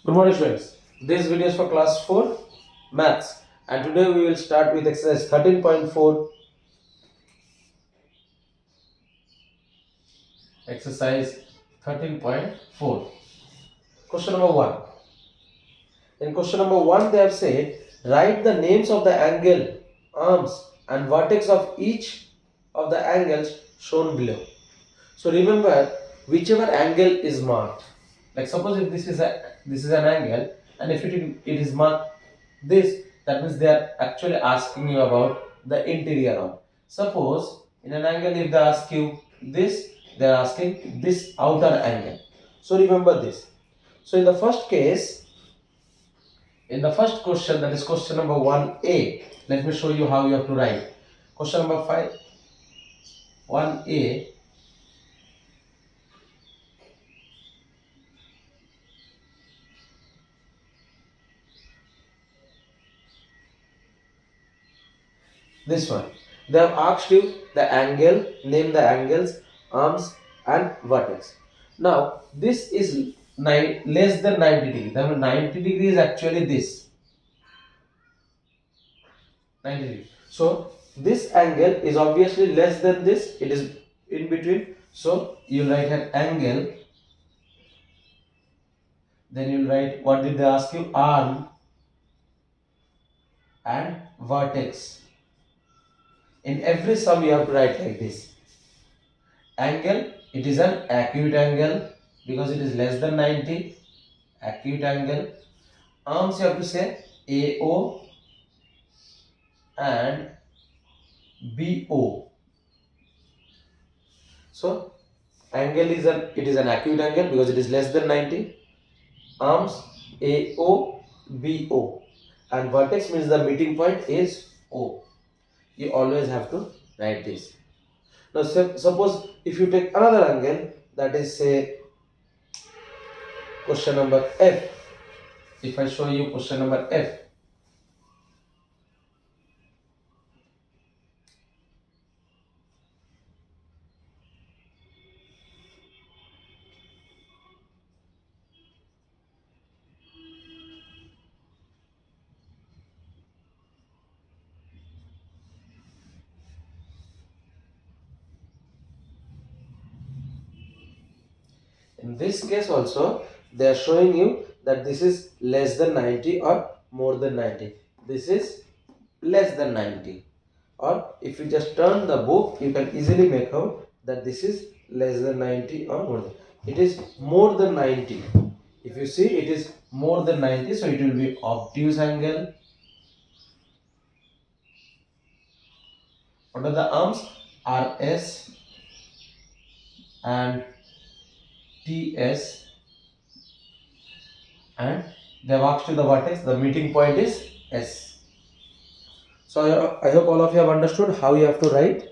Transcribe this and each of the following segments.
Good morning, students. This video is for class 4 maths, and today we will start with exercise 13.4. Exercise 13.4. Question number 1. In question number 1, they have said write the names of the angle, arms, and vertex of each of the angles shown below. So remember, whichever angle is marked, like suppose if this is an angle, and if it is marked this, that means they are actually asking you about the interior arm. Suppose in an angle, if they ask you this, they are asking this outer angle. So remember this. So in the first case, in the first question, that is question number 1a, let me show you how you have to write. Question number 5, 1a. This one. They have asked you the angle, name the angles, arms, and vertex. Now, this is less than 90 degree. That means 90 degree is actually this. 90 degree. So, this angle is obviously less than this. It is in between. So, you write an angle. Then you write, what did they ask you? Arm and vertex. In every sum, you have to write like this. Angle, it is an acute angle because it is less than 90. Acute angle. Arms, you have to say AO and BO. So angle is an acute angle because it is less than 90. Arms AO BO, and vertex means the meeting point is O. You always have to write this. Now suppose if you take another angle, that is say question number F. If I show you question number F, in this case also they are showing you that this is less than 90 or more than 90. This is less than 90, or if you just turn the book, you can easily make out that this is less than 90 or more than. It is more than 90. If you see, it is more than 90, so it will be obtuse angle. What are the arms? RS and TS, and they have asked you the vertex. The meeting point is S. So I hope all of you have understood how you have to write.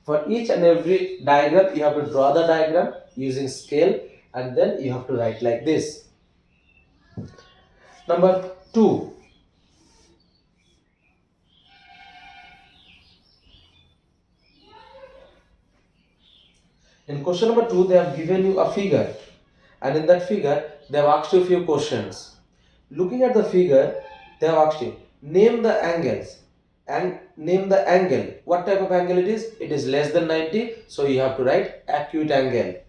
For each and every diagram, you have to draw the diagram using scale, and then you have to write like this. Number 2. In question number 2, they have given you a figure, and in that figure, they have asked you a few questions. Looking at the figure, they have asked you name the angles and name the angle. What type of angle it is? It is less than 90, so you have to write acute angle.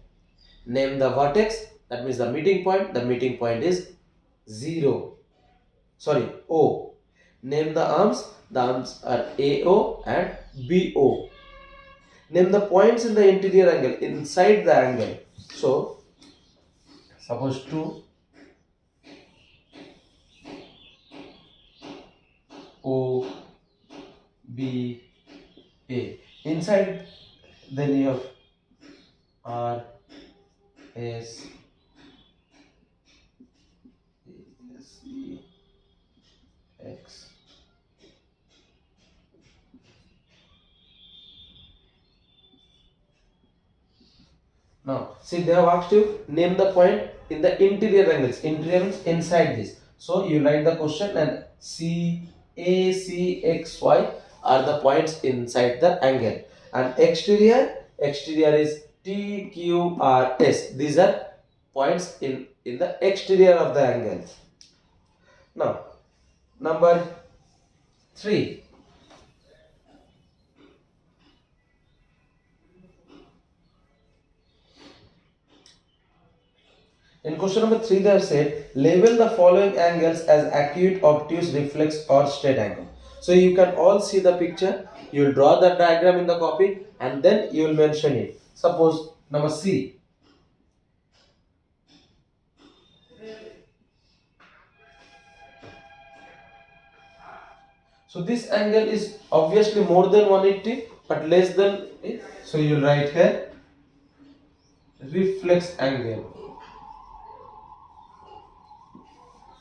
Name the vertex, that means the meeting point. The meeting point is 0. Sorry, O. Name the arms are AO and BO. Name the points in the interior angle, inside the angle. So, suppose 2 O B A. Inside, then you have R S E X. Now, see, they have asked you name the point in the interior angles. Interior means inside this. So you write the question, and C, A, C, X, Y are the points inside the angle. And exterior is T, Q, R, S. These are points in the exterior of the angle. Now, number 3. In question number 3, they have said, label the following angles as acute, obtuse, reflex or straight angle. So you can all see the picture. You will draw the diagram in the copy and then you will mention it. Suppose number C. So this angle is obviously more than 180 but less than it. So you will write here reflex angle.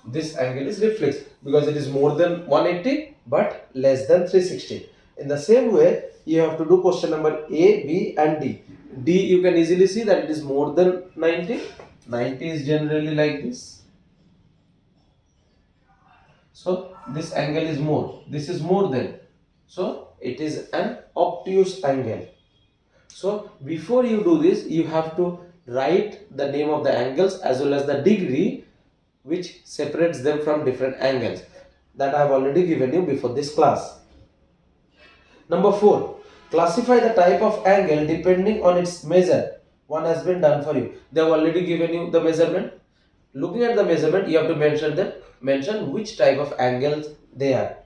This angle is reflex because it is more than 180 but less than 360. In the same way, you have to do question number A, B and D. D you can easily see that it is more than 90. 90 is generally like this. So this angle is more. This is more than. So it is an obtuse angle. So before you do this, you have to write the name of the angles as well as the degree which separates them from different angles. That I have already given you before this class. Number 4. Classify the type of angle depending on its measure. One has been done for you. They have already given you the measurement. Looking at the measurement, you have to mention which type of angles they are.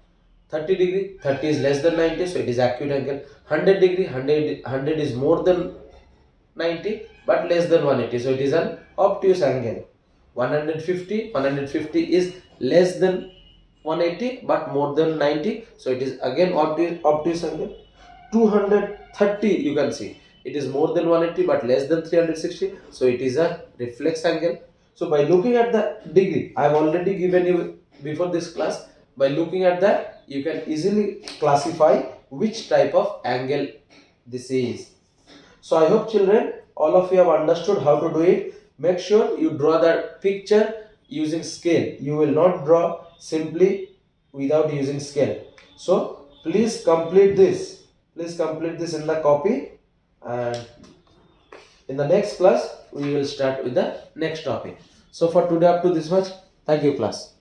30 degree, 30 is less than 90, so it is acute angle. 100 degree, 100 is more than 90 but less than 180, so it is an obtuse angle. 150 is less than 180 but more than 90, so it is again obtuse angle. 230 you can see it is more than 180 but less than 360, so it is a reflex angle. So by looking at the degree, I have already given you before this class. By looking at that, you can easily classify which type of angle this is. So I hope children, all of you have understood how to do it. Make sure you draw the picture using scale. You will not draw simply without using scale. So please complete this. Please complete this in the copy, and in the next class we will start with the next topic. So for today up to this much. Thank you class.